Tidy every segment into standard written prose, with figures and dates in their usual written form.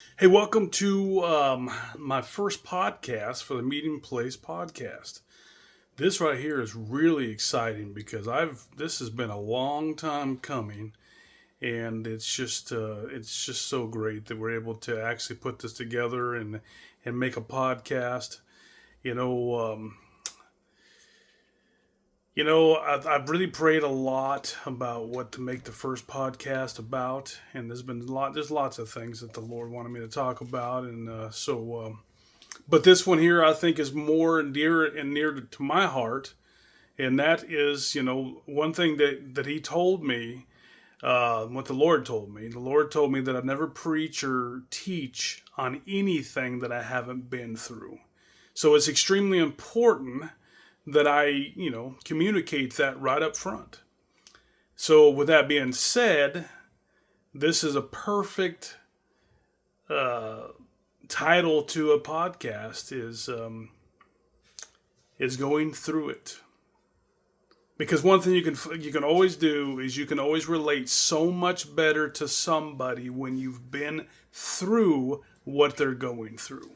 Hey, welcome to my first podcast for the Meeting Place podcast. This right here is really exciting because I've this has been a long time coming, and it's just so great that we're able to actually put this together and make a podcast. You know, um, I've really prayed a lot about what to make the first podcast about, and there's lots of things that the Lord wanted me to talk about, and but this one here I think is more dear and near to my heart, and that is, one thing that He told me, what the Lord told me. The Lord told me that I never preach or teach on anything that I haven't been through. So it's extremely important that I, communicate that right up front. So with that being said, this is a perfect uh, title to a podcast is going through it. Because one thing you can always do is you can always relate so much better to somebody when you've been through what they're going through.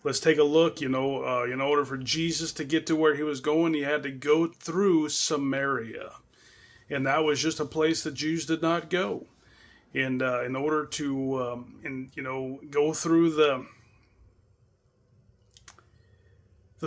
Let's take a look. In order for Jesus to get to where he was going, he had to go through Samaria, and that was just a place that Jews did not go. And in order to, go through the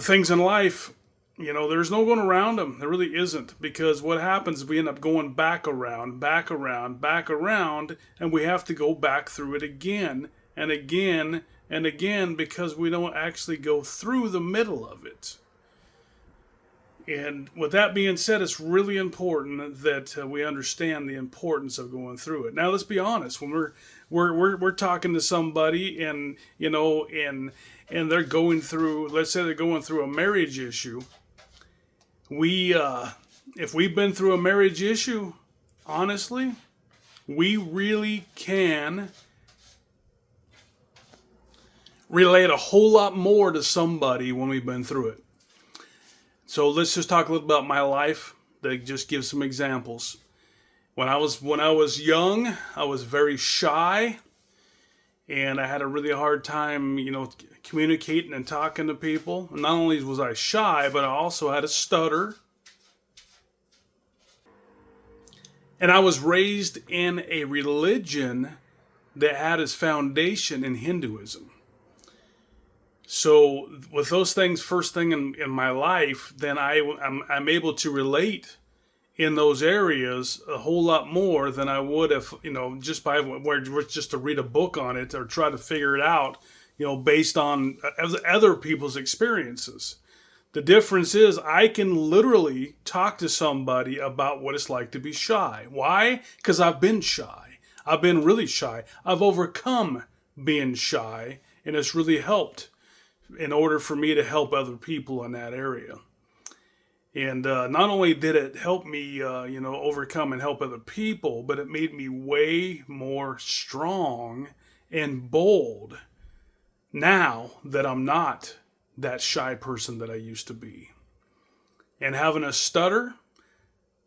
things in life, there's no going around them. There really isn't, because what happens is we end up going back around, back around, back around, and we have to go back through it again and again and again because we don't actually go through the middle of it. And with that being said, it's really important that we understand the importance of going through it. Now, let's be honest. When we're talking to somebody, and and they're going through, let's say they're going through a marriage issue, we if we've been through a marriage issue, honestly, we really can relate a whole lot more to somebody when we've been through it. So let's just talk a little about my life. To just give some examples. When I was young, I was very shy, and I had a really hard time, communicating and talking to people. And not only was I shy, but I also had a stutter. And I was raised in a religion that had its foundation in Hinduism. So with those things first thing in my life, then I'm able to relate in those areas a whole lot more than I would if, just by where just to read a book on it or try to figure it out, based on other people's experiences. The difference is I can literally talk to somebody about what it's like to be shy. Why? Because I've been shy. I've been really shy. I've overcome being shy, and it's really helped in order for me to help other people in that area. And not only did it help me, overcome and help other people, but it made me way more strong and bold now that I'm not that shy person that I used to be. And having a stutter,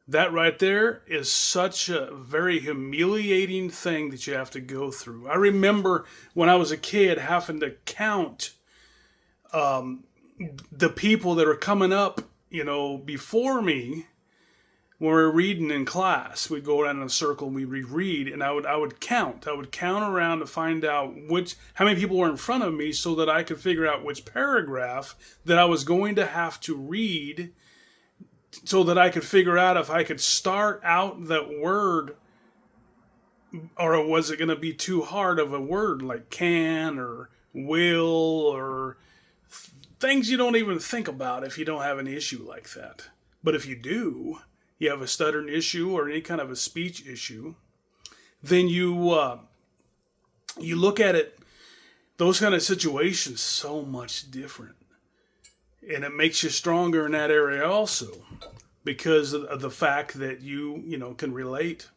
that right there is such a very humiliating thing that you have to go through. I remember when I was a kid having to count the people that are coming up, before me when we were reading in class. We'd go around in a circle and we'd read, and I would count. I would count around to find out how many people were in front of me, so that I could figure out which paragraph that I was going to have to read, so that I could figure out if I could start out that word, or was it going to be too hard of a word like can or will, or things you don't even think about if you don't have an issue like that. But if you do, you have a stuttering issue or any kind of a speech issue, then you look at it, those kind of situations, so much different, and it makes you stronger in that area also, because of the fact that you can relate.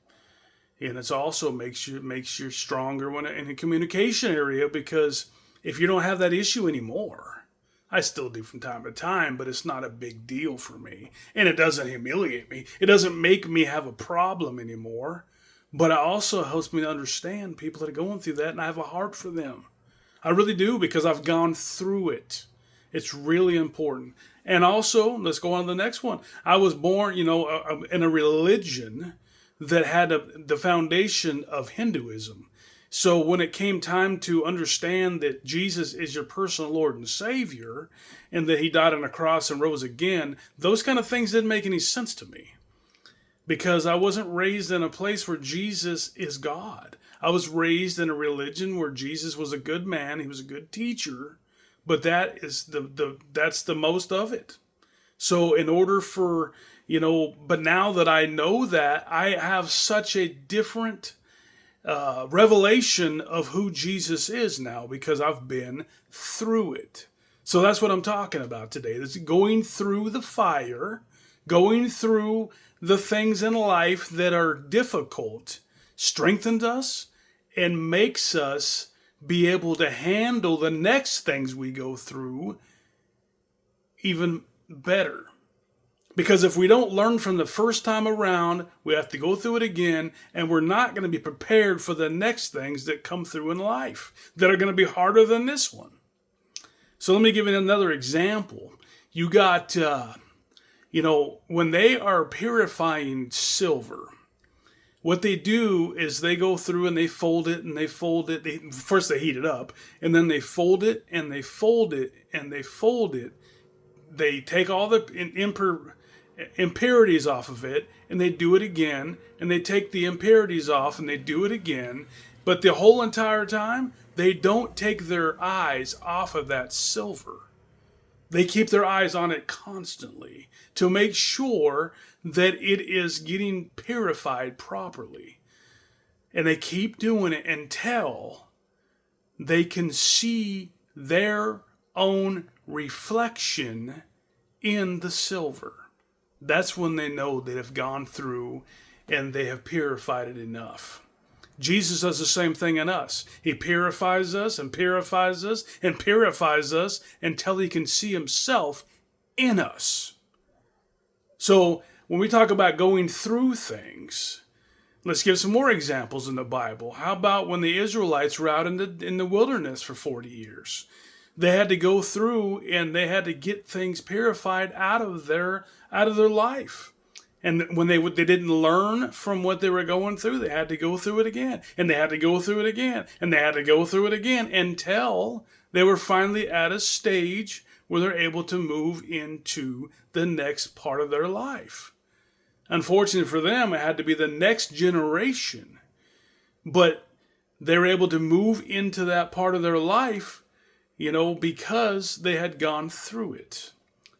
And it's also makes you stronger when in the communication area, because if you don't have that issue anymore, I still do from time to time, but it's not a big deal for me. And it doesn't humiliate me. It doesn't make me have a problem anymore. But it also helps me to understand people that are going through that, and I have a heart for them. I really do, because I've gone through it. It's really important. And also, let's go on to the next one. I was born, in a religion that had the foundation of Hinduism. So when it came time to understand that Jesus is your personal Lord and Savior, and that he died on a cross and rose again, those kind of things didn't make any sense to me, because I wasn't raised in a place where Jesus is God. I was raised in a religion where Jesus was a good man, he was a good teacher, but that is that's the most of it. So in order for, but now that I know that, I have such a different revelation of who Jesus is now, because I've been through it. So that's what I'm talking about today. That's going through the fire, going through the things in life that are difficult, strengthens us and makes us be able to handle the next things we go through even better. Because if we don't learn from the first time around, we have to go through it again, and we're not going to be prepared for the next things that come through in life that are going to be harder than this one. So let me give you another example. You got, when they are purifying silver, what they do is they go through and they fold it and they fold it. First they heat it up, and then they fold it and they fold it and they fold it. They take all the impurities off of it, and they do it again, and they take the impurities off and they do it again. But the whole entire time, they don't take their eyes off of that silver. They keep their eyes on it constantly to make sure that it is getting purified properly. And they keep doing it until they can see their own reflection in the silver. That's when they know they have gone through and they have purified it enough. Jesus does the same thing in us. He purifies us and purifies us and purifies us until he can see himself in us. So when we talk about going through things, let's give some more examples in the Bible. How about when the Israelites were out in the wilderness for 40 years? They had to go through and they had to get things purified out of their life. And when they didn't learn from what they were going through, they had to go through it again. And they had to go through it again. And they had to go through it again until they were finally at a stage where they're able to move into the next part of their life. Unfortunately for them, it had to be the next generation. But they were able to move into that part of their life, because they had gone through it.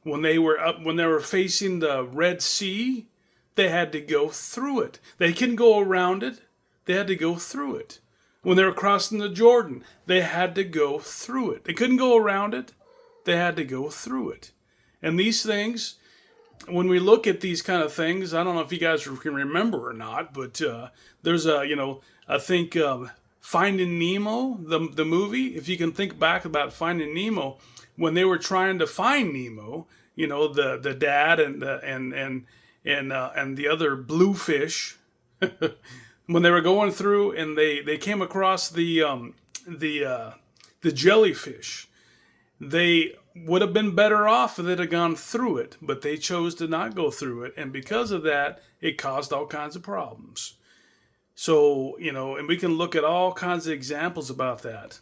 When they were facing the Red Sea, they had to go through it. They couldn't go around it. They had to go through it. When they were crossing the Jordan, they had to go through it. They couldn't go around it. They had to go through it. And these things, when we look at these kind of things, I don't know if you guys can remember or not, but there's I think Finding Nemo, the movie. If you can think back about Finding Nemo, when they were trying to find Nemo, the dad and the other bluefish, when they were going through and they came across the jellyfish, they would have been better off if they'd have gone through it, but they chose to not go through it, and because of that, it caused all kinds of problems. So, and we can look at all kinds of examples about that.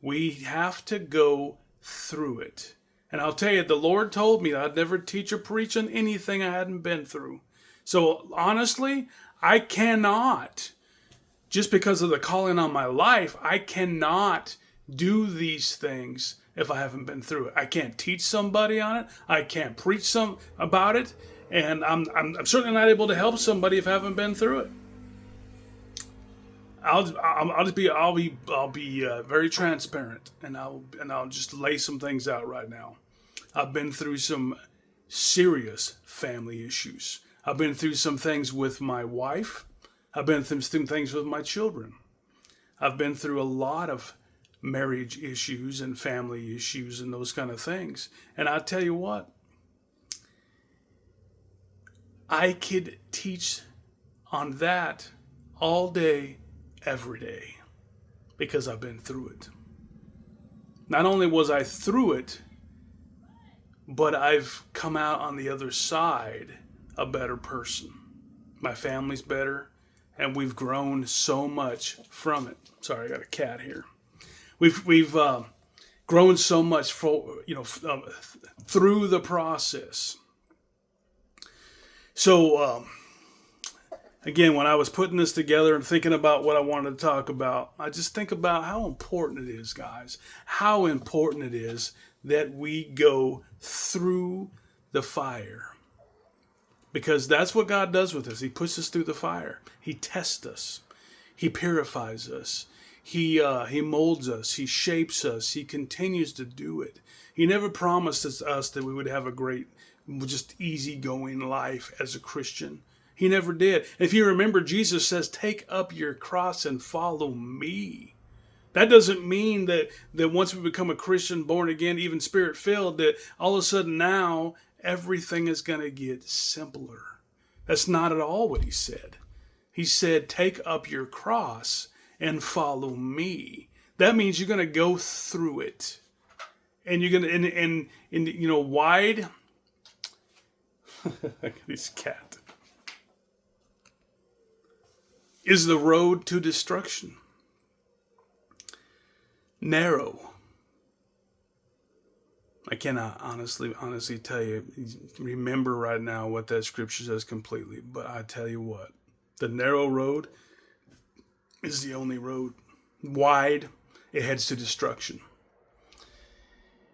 We have to go through it. And I'll tell you, the Lord told me I'd never teach or preach on anything I hadn't been through. So honestly, I cannot, just because of the calling on my life, I cannot do these things if I haven't been through it. I can't teach somebody on it. I can't preach about it. And I'm certainly not able to help somebody if I haven't been through it. I'll be very transparent, and I'll just lay some things out right now. I've been through some serious family issues. I've been through some things with my wife. I've been through some things with my children. I've been through a lot of marriage issues and family issues and those kind of things. And I tell you what, I could teach on that all day, every day, because I've been through it. Not only was I through it, but I've come out on the other side a better person. My family's better, and we've grown so much from it. Sorry, I got a cat here. We've grown so much through the process. So again, when I was putting this together and thinking about what I wanted to talk about, I just think about how important it is, guys. How important it is that we go through the fire. Because that's what God does with us. He puts us through the fire. He tests us. He purifies us. He molds us. He shapes us. He continues to do it. He never promised us that we would have a great, just easygoing life as a Christian. He never did. If you remember, Jesus says, take up your cross and follow me. That doesn't mean that once we become a Christian, born again, even spirit-filled, that all of a sudden now everything is going to get simpler. That's not at all what he said. He said, take up your cross and follow me. That means you're going to go through it. And you're going to, and wide. This cat. Is the road to destruction. Narrow. I cannot honestly tell you, remember right now what that scripture says completely. But I tell you what, the narrow road is the only road. Wide, it heads to destruction.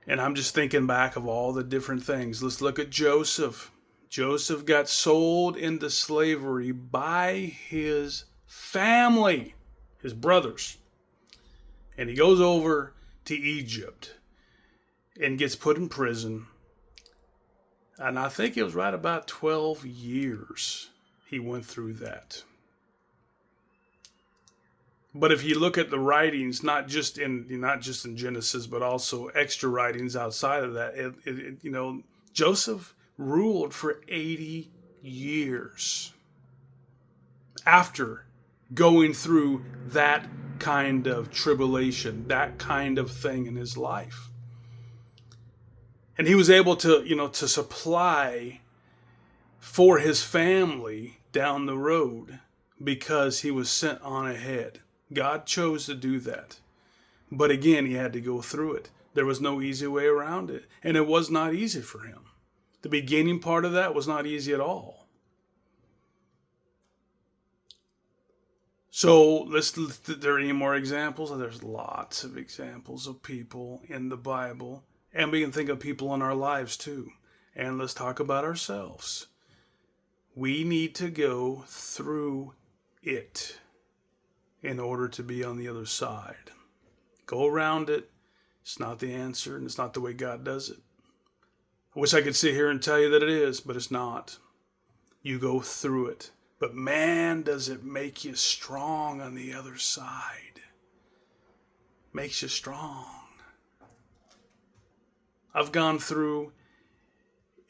And I'm just thinking back of all the different things. Let's look at Joseph. Joseph got sold into slavery by his family, his brothers. And he goes over to Egypt and gets put in prison. And I think it was right about 12 years he went through that. But if you look at the writings, not just in Genesis, but also extra writings outside of that, Joseph ruled for 80 years after going through that kind of tribulation, that kind of thing in his life. And he was able to supply for his family down the road because he was sent on ahead. God chose to do that. But again, he had to go through it. There was no easy way around it. And it was not easy for him. The beginning part of that was not easy at all. So there are any more examples? There's lots of examples of people in the Bible. And we can think of people in our lives too. And let's talk about ourselves. We need to go through it in order to be on the other side. Go around it. It's not the answer, and it's not the way God does it. I wish I could sit here and tell you that it is, but it's not. You go through it. But man, does it make you strong on the other side. Makes you strong. I've gone through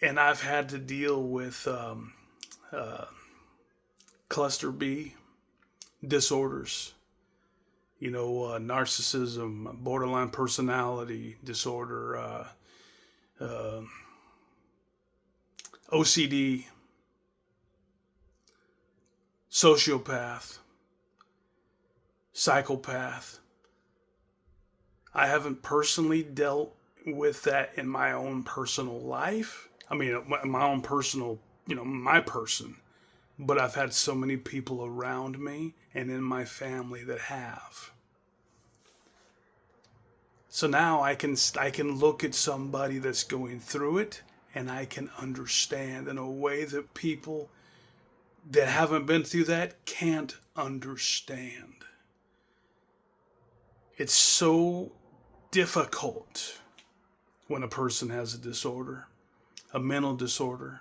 and I've had to deal with cluster B disorders. Narcissism, borderline personality disorder, OCD, sociopath, psychopath. I haven't personally dealt with that in my own personal life. I mean, my own personal, my person. But I've had so many people around me and in my family that have. So now I can look at somebody that's going through it and I can understand in a way that people that haven't been through that can't understand. It's so difficult when a person has a disorder, a mental disorder,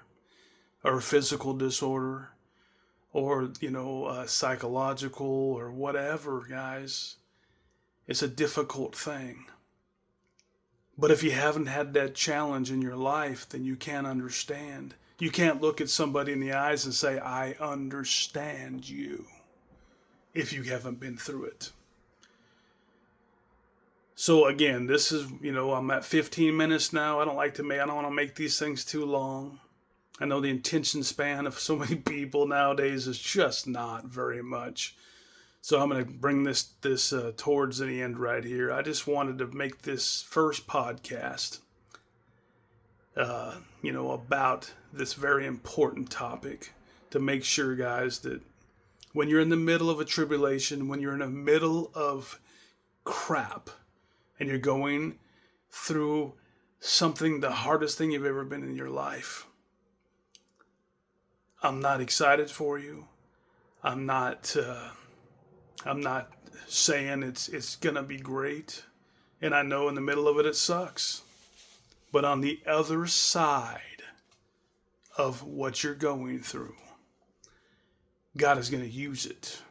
or a physical disorder, or, psychological or whatever, guys. It's a difficult thing. But if you haven't had that challenge in your life, then you can't understand. You can't look at somebody in the eyes and say, I understand you. if you haven't been through it. So again, this is, I'm at 15 minutes now. I don't want to make these things too long. I know the attention span of so many people nowadays is just not very much. So I'm going to bring this towards the end right here. I just wanted to make this first podcast, about this very important topic, to make sure, guys, that when you're in the middle of a tribulation, when you're in the middle of crap, and you're going through something, the hardest thing you've ever been in your life, I'm not excited for you. I'm not saying it's gonna be great. And I know in the middle of it sucks. But on the other side of what you're going through, God is gonna use it.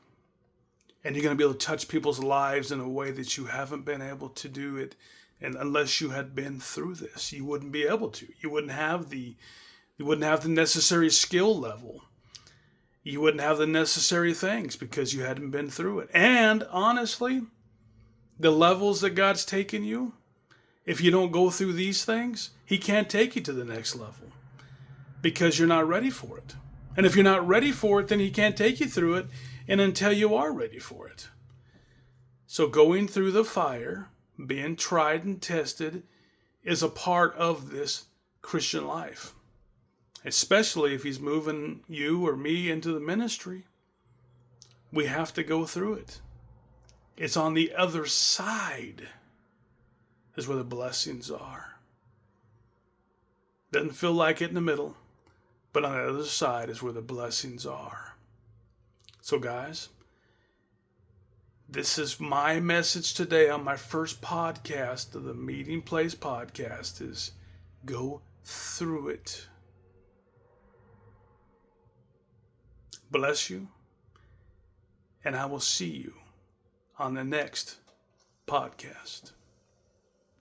And you're gonna be able to touch people's lives in a way that you haven't been able to do it. And unless you had been through this, you wouldn't be able to. You wouldn't have the necessary skill level. You wouldn't have the necessary things because you hadn't been through it. And honestly, the levels that God's taken you, if you don't go through these things, He can't take you to the next level because you're not ready for it. And if you're not ready for it, then He can't take you through it and until you are ready for it. So going through the fire, being tried and tested, is a part of this Christian life. Especially if He's moving you or me into the ministry, we have to go through it. It's on the other side is where the blessings are. Doesn't feel like it in the middle, but on the other side is where the blessings are. So guys, this is my message today on my first podcast of the Meeting Place podcast is go through it. Bless you, and I will see you on the next podcast.